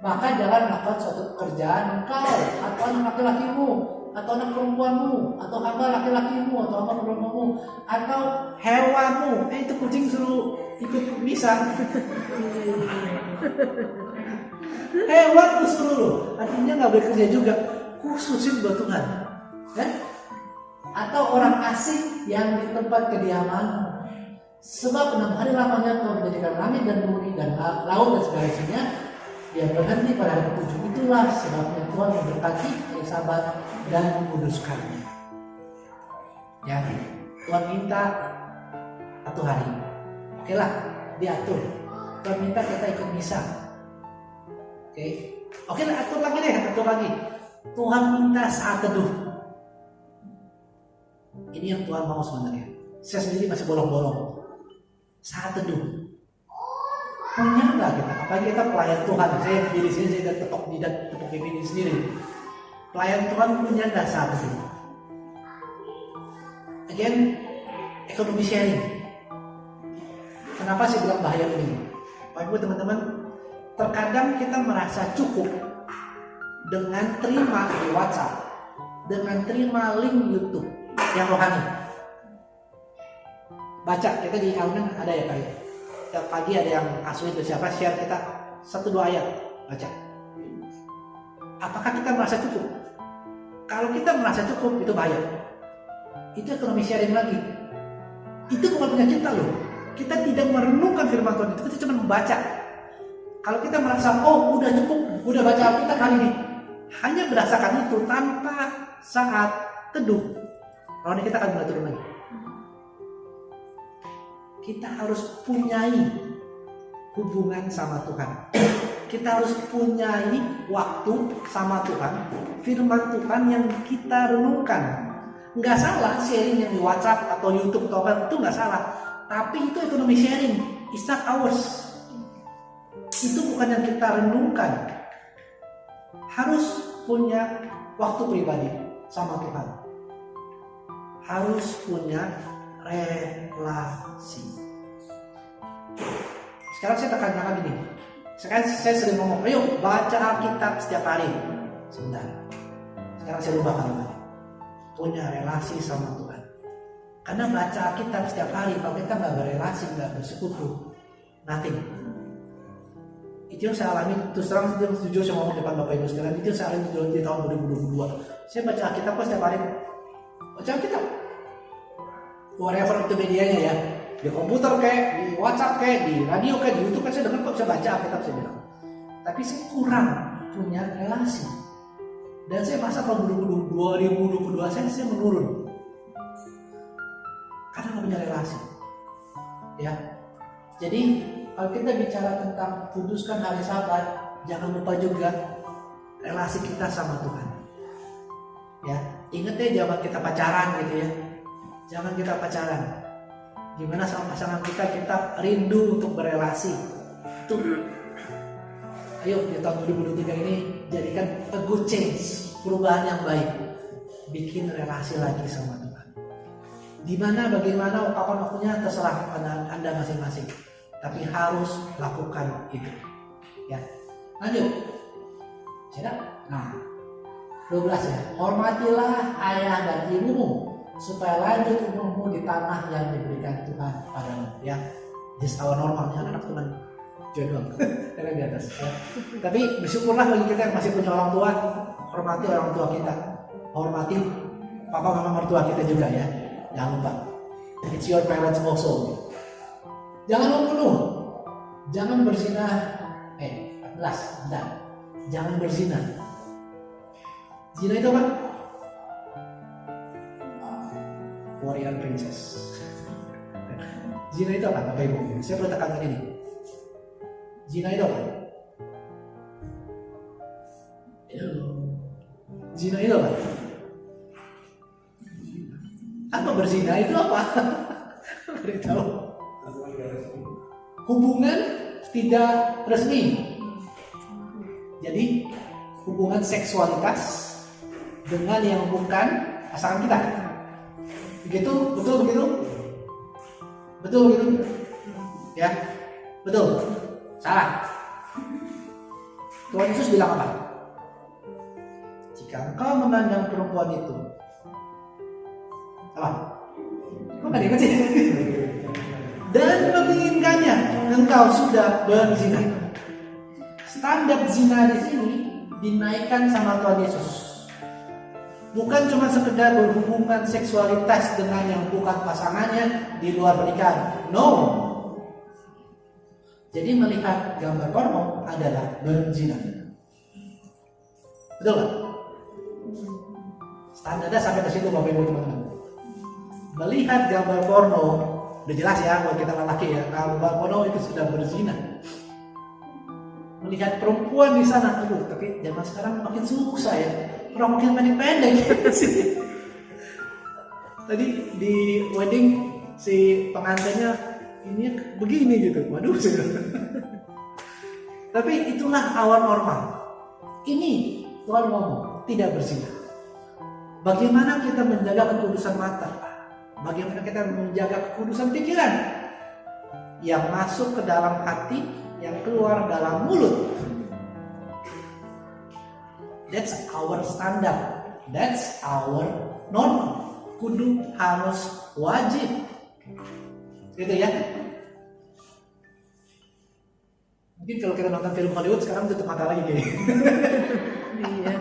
Maka jangan melakukan suatu pekerjaan engkau atau anak laki-lakimu atau anak perempuanmu atau hamba laki-lakimu atau hamba perempuanmu atau hewanmu. Itu kucing suruh ikut misa. Hewan suruh, artinya nggak boleh kerja juga, khususin buat Tuhan. Ya? Atau orang asing yang di tempat kediaman. Sebab 6 hari lamanya Tuhan menjadikan langit dan bumi dan laut dan segalanya. Dia berhenti pada hari ke-7. Itulah sebabnya Tuhan memberkati hari Sabat dan menguduskannya. Ya, Tuhan minta satu hari. Oke lah, diatur. Tuhan minta kita ikut misa. Oke lah, atur lagi. Tuhan minta saat teduh. Ini yang Tuhan mau sebenarnya. Saya sendiri masih bolong-bolong. Saat teduh. Punya nggak kita? Apalagi kita pelayan Tuhan. Saya diri sini saya udah tepuk pipi sendiri. Pelayan Tuhan punya nggak saat teduh? Again, ekonomi sharing. Kenapa sih bilang bahaya ini? Bapak Ibu teman-teman, terkadang kita merasa cukup dengan terima di WhatsApp, dengan terima link YouTube yang rohani. Baca, kita di Almen ada ya kayak tiap pagi ada yang asuh itu siapa share kita 1-2 ayat baca. Apakah kita merasa cukup? Kalau kita merasa cukup itu bahaya. Itu ekonomi sharing lagi. Itu bukan punya kita loh. Kita tidak merenungkan firman Tuhan itu, kita cuma membaca. Kalau kita merasa oh udah cukup, udah baca Alkitab kali ini, hanya berdasarkan itu tanpa saat teduh, rohani kita akan mulai turun lagi. Kita harus punyai hubungan sama Tuhan. Kita harus punyai waktu sama Tuhan, firman Tuhan yang kita renungkan. Nggak salah sharing yang di WhatsApp atau YouTube atau apa, itu nggak salah. Tapi itu ekonomi sharing, it's not ours. Itu bukan yang kita renungkan. Harus punya waktu pribadi sama Tuhan. Harus punya relasi. Sekarang saya tekankan lagi nih. Sekarang saya sering ngomong, ayo baca Alkitab setiap hari. Sebentar. Sekarang saya ubah kalimat. Punya relasi sama Tuhan. Karena baca Alkitab setiap hari, kalau kita nggak berrelasi, nggak bersekutu, nothing. Itu yang saya alami, terus terang jujur saya ngomong depan Bapak Ibu sekalian, itu yang saya alami di tahun 2022. Saya baca Alkitab setiap hari. Baca Alkitab. Whatever itu medianya ya. Di komputer kayak, di WhatsApp kayak, di radio kayak, di YouTube kan saya dengar kok bisa baca Alkitab saya bilang. Tapi saya kurang punya relasi. Dan saya merasa tahun 2022 saya menurun. Karena nggak punya relasi. Ya. Jadi kalau kita bicara tentang kuduskan hari Sabat, jangan lupa juga relasi kita sama Tuhan. Ya, ingat ya zaman kita pacaran gitu ya. Jangan kita pacaran. Gimana sama pasangan kita rindu untuk berelasi. Tuh. Ayo di tahun 2023 ini jadikan a good change, perubahan yang baik. Bikin relasi lagi sama Tuhan. Dimana bagaimana waktunya terserah Anda masing-masing. Tapi harus lakukan itu. Ya. Lanjut. Siap? Nah, 12 ya. Hormatilah ayah dan ibumu supaya lanjut umurmu di tanah yang diberikan Tuhan padamu. Ya, just our normalnya anak Tuhan jodoh yang di atas. Ya. Tapi bersyukurlah bagi kita yang masih punya orang tua, hormati orang tua kita, hormati papa mama mertua kita juga ya. Jangan lupa, it's your parents also. Jangan membunuh, jangan berzina. 14, bentar. Jangan berzina. Zina itu apa? Warrior princess. Zina itu apa? Bapak Ibu, saya perlu tekankan ini. Zina itu apa? Zina itu apa? Apa berzina itu apa? Beritahu. Hubungan tidak resmi. Jadi hubungan seksualitas dengan yang bukan pasangan kita. Begitu? Betul begitu? Betul begitu? Ya? Betul? Salah. Tuhan Yesus bilang apa? Jika engkau memandang perempuan itu apa? Kok gak diingat sih? Dan menginginkannya, engkau sudah berzina. Standar zina di sini dinaikkan sama Tuhan Yesus. Bukan cuma sekedar berhubungan seksualitas dengan yang bukan pasangannya di luar pernikahan. No. Jadi melihat gambar porno adalah berzina. Betul gak? Standarnya sampai ke situ Bapak Ibu teman-teman. Melihat gambar porno, udah jelas ya buat kita lelaki ya, gambar porno itu sudah berzina. Melihat perempuan di sana, aduh, tapi zaman sekarang makin susah ya, orang makin pendek-pendek ya sih. Tadi di wedding si pengantinnya ini begini gitu, waduh. Tapi itulah awal normal. Ini Tuhan ngomong tidak berzina. Bagaimana kita menjaga kekudusan mata? Bagaimana kita menjaga kekudusan pikiran yang masuk ke dalam hati, yang keluar dalam mulut? That's our standard. That's our normal. Kudu, harus, wajib. Gitu ya. Mungkin kalau kita nonton film Hollywood sekarang tutup mata lagi gini. Iya.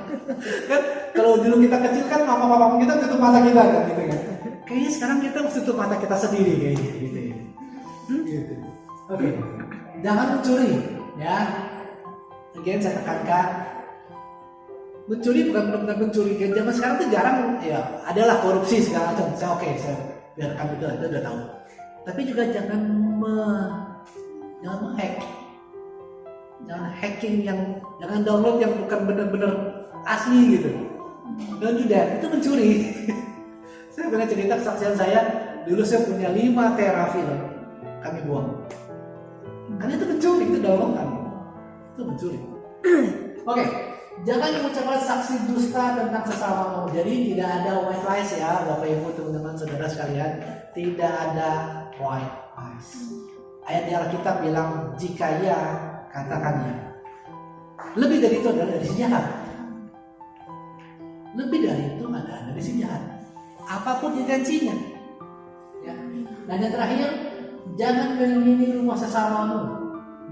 Kan kalau dulu kita kecil kan mama-mama kita tutup mata kita kan gitu kan. Kayaknya sekarang kita tutup mata kita sendiri kayaknya gitu ya. Gitu. Oke. Jangan mencuri ya. Again saya tekankan, mencuri bukan benar-benar mencuri. Zaman sekarang tuh jarang ya, adalah korupsi segala macam. Saya biarkan itu udah tahu. Tapi juga jangan hack. Jangan hacking jangan download yang bukan benar-benar asli gitu. Dan juga itu mencuri. Saya pernah cerita kesaksian saya, dulu saya punya 5 tera film kami buang. Karena itu mencuri, itu downloadan. Itu mencuri. Oke, jangan mengucapkan saksi dusta tentang sesamamu. Jadi tidak ada white lies ya, Bapak Ibu, teman-teman, saudara sekalian. Tidak ada white lies. Ayat di Alkitab bilang, jika ya, katakan ya. Lebih dari itu adalah dari si jahat. Lebih dari itu adalah dari si jahat. Apapun intensinya. Ya. Dan yang terakhir, jangan mengingini rumah sesamamu.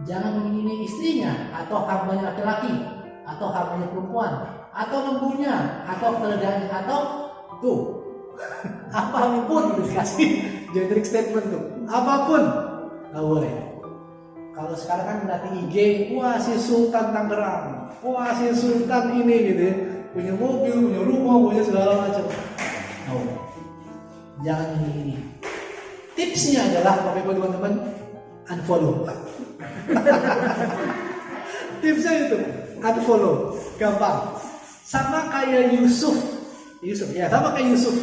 Jangan mengingini istrinya, atau hambanya laki-laki, atau hambanya perempuan, atau lembunya, atau keledainya, atau tuh apapun dikasih generic statement tuh. Apapun nggak boleh. Kalau sekarang kan berarti IG, wah si Sultan Tangerang, wah si Sultan ini gitu ya, punya mobil, punya rumah, punya segala macam. No, jangan ini. Tipsnya adalah Bapak Ibu teman-teman, unfollow. Tipsnya itu unfollow, gampang. Sama kayak Yusuf ya, sama kayak Yusuf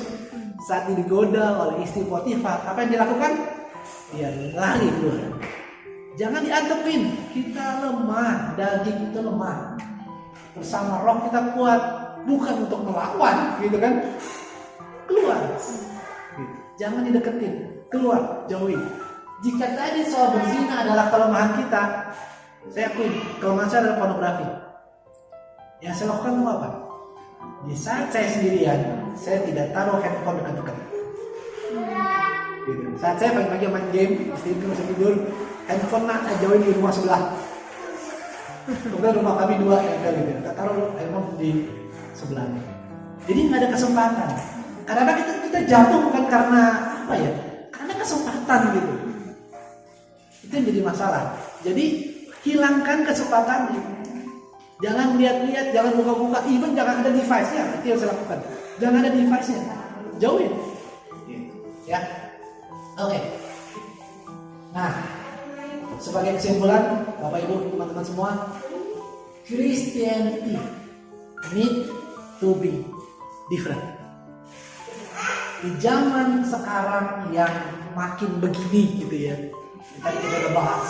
saat digoda oleh istri Potifar, apa yang dilakukan? Dia lari keluar. Jangan diantepin, kita lemah, daging itu lemah. Bersama roh kita kuat, bukan untuk melawan, gitu kan? Keluar. Jangan dideketin, keluar, jauhi. Jika tadi soal berzina adalah kelemahan kita, saya akui kelemahan saya adalah pornografi. Yang saya lakukan itu apa? Di saat saya sendirian, saya tidak taruh handphone dekat-dekat. Gitu. Saat saya pagi-pagi main game, istri masih tidur, handphone saya jauhin di rumah sebelah. Kemudian rumah kami 2 ya gitu. Kita taruh handphone di sebelahnya. Jadi nggak ada kesempatan. Kadang-kadang kita jatuh bukan karena apa ya? Karena kesempatan gitu. Itu yang jadi masalah. Jadi hilangkan kesempatan itu. Jangan lihat-lihat, jangan buka-buka, even jangan ada device-nya. Itu yang saya lakukan. Jangan ada device-nya. Jauhin. Ya. Oke. Nah, sebagai kesimpulan, Bapak Ibu, teman-teman semua, Christianity need to be different. Di zaman sekarang yang makin begini gitu ya, tadi kita udah bahas,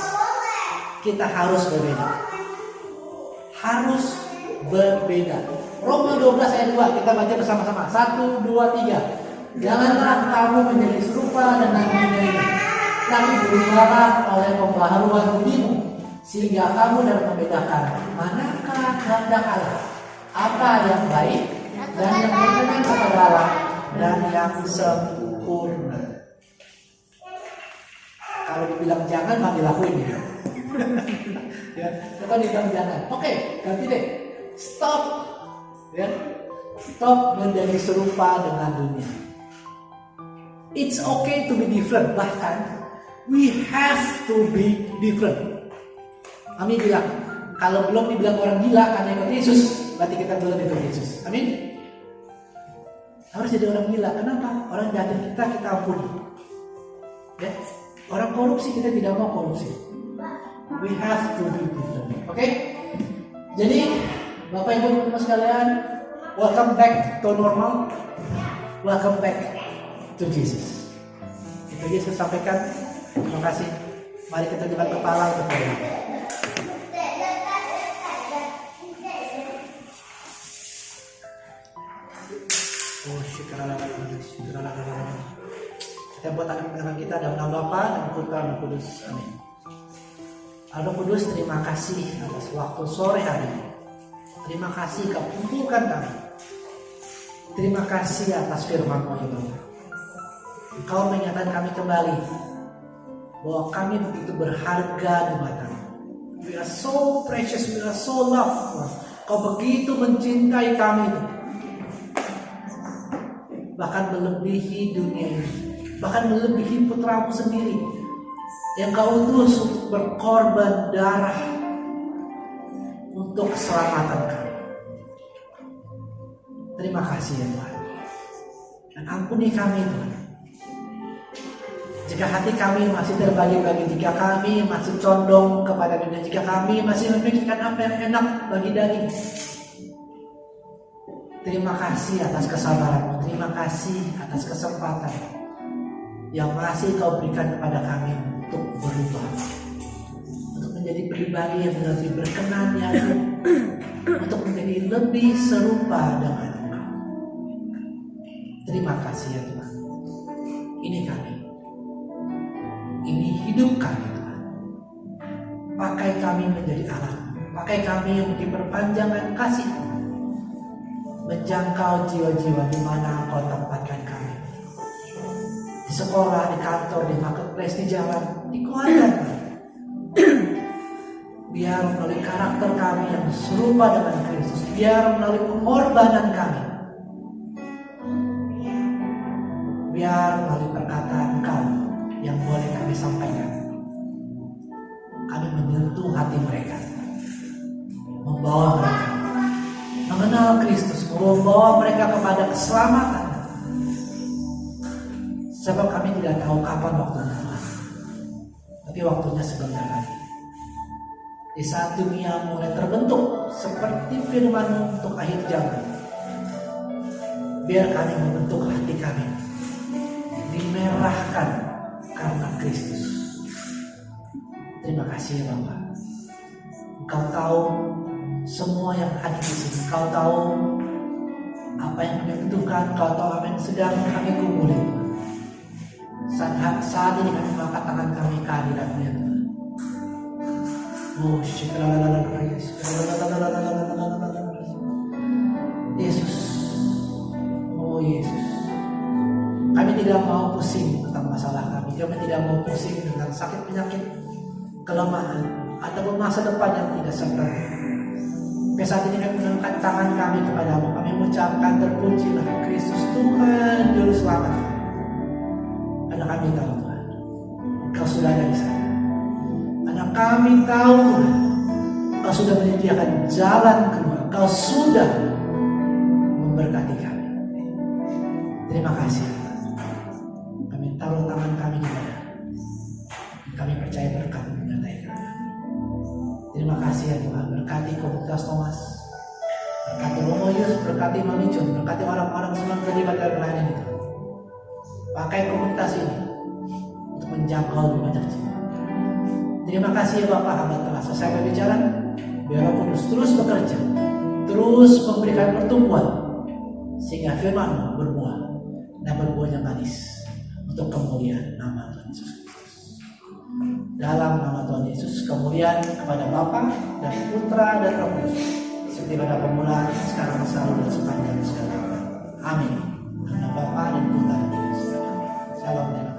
kita harus berbeda. Harus berbeda. Roma 12 ayat 2 kita baca bersama-sama. 1, 2, 3. Janganlah kamu menjadi serupa dengan dunia ini, tapi berubahlah oleh pembaharuan budimu, sehingga kamu dapat membedakan manakah kehendak Allah, apa yang baik dan yang berkenan kepada Allah dan yang sempurna. Kalau dibilang jangan, mah dilakuin ya. Ya, kita dibilang jangan. Oke, ganti deh. Stop. Ya. Stop menjadi serupa dengan dunia. It's okay to be different. Bahkan we have to be different. Amin bilang, kalau belum dibilang orang gila karena ikut Yesus, berarti kita belum ikut Yesus. Amin. Harus jadi orang gila. Kenapa? Orang jahat kita ampuni. Ya. Orang korupsi kita tidak mau korupsi. We have to be different. Oke? Jadi Bapak Ibu teman-teman sekalian, welcome back to normal. Welcome back to Jesus. Itu aja saya sampaikan. Terima kasih. Mari kita angkat kepala untuk berdoa. Oh, syukurlah. Kita buat tangan kita dalam nama Bapa dan Putra dan Kudus. Amin. Allah Kudus, terima kasih atas waktu sore hari ini. Terima kasih Kau kumpulkan kami. Terima kasih atas firman-Mu itu. Engkau mengingatkan kami kembali bahwa kami begitu berharga di mata-Mu. We are so precious, we are so loved. Kau begitu mencintai kami, bahkan melebihi dunia ini, bahkan melebihi putra-Mu sendiri yang Kau utus untuk berkorban darah untuk keselamatan kami. Terima kasih ya Tuhan. Dan ampuni kami Tuhan, jika hati kami masih terbagi-bagi, jika kami masih condong kepada dunia, jika kami masih memikirkan apa yang enak bagi daging. Terima kasih atas kesabaran-Mu, terima kasih atas kesempatan yang masih Kau berikan kepada kami untuk berubah, untuk menjadi pribadi yang lebih berkenan ya, untuk menjadi lebih serupa dengan Engkau. Terima kasih ya Tuhan. Ini kami, ini hidup kami Tuhan. Pakai kami menjadi alat, pakai kami menjadi perpanjangan kasih, menjangkau jiwa-jiwa di mana Engkau tempatkan kami. Di sekolah, di kantor, di marketplace, di jalan, di keluarga kami. Biar melalui karakter kami yang serupa dengan Kristus, biar melalui pengorbanan kami, biar melalui perkataan Engkau yang boleh kami sampaikan, kami menyentuh hati mereka, membawa mereka mengenal Kristus, membawa mereka kepada keselamatan. Sebab kami tidak tahu kapan waktunya, tapi waktunya sebentar lagi. Di saat dunia mulai terbentuk seperti firman-Mu untuk akhir zaman, biar kami membentuk hati kami, dimerahkan karena Kristus. Terima kasih ya Bapa. Engkau tahu semua yang ada di sini. Engkau tahu apa yang kami butuhkan. Engkau tahu apa yang sedang kami kumpulin. Saat ini kami mengangkat tangan kami ke hadirat-Mu ya Tuhan. Oh, Yesus, tidak mau pusing tentang masalah kami. Kami tidak mau pusing tentang sakit penyakit, kelemahan, ataupun masa depan yang tidak sempurna. Sampai saat ini kami mengangkat tangan kami kepadamu. Kami mengucapkan terpujilah Kristus Tuhan Juru Selamat kami. Karena kami tahu Tuhan, Engkau sudah ada di sana. Karena kami tahu Tuhan, Engkau sudah menyediakan jalan keluar. Engkau sudah memberkati kami. Terima kasih. Kami taruh tangan kami di mana. Kami percaya berkat menyertai kami. Terima kasih ya Tuhan. Berkati komunitas Thomas, berkati Romo Yus, berkati Mami Jun, berkati orang-orang semua yang terlibat dalam pelayanan itu. Pakai komunitas ini untuk menjangkau lebih banyak jiwa. Terima kasih ya Bapak, hamba telah selesai berbicara. Biar Roh Kudus terus bekerja, terus memberikan pertumbuhan, sehingga firman berbuah dan berbuah yang manis untuk kemuliaan nama Tuhan Yesus Kristus. Dalam nama Tuhan Yesus, kemuliaan kepada Bapa dan Putra dan Roh Kudus, seperti pada permulaan, sekarang, selalu dan sepanjang segala abad. Amin. Karena Bapa dan Putra dan Yesus. Shalom.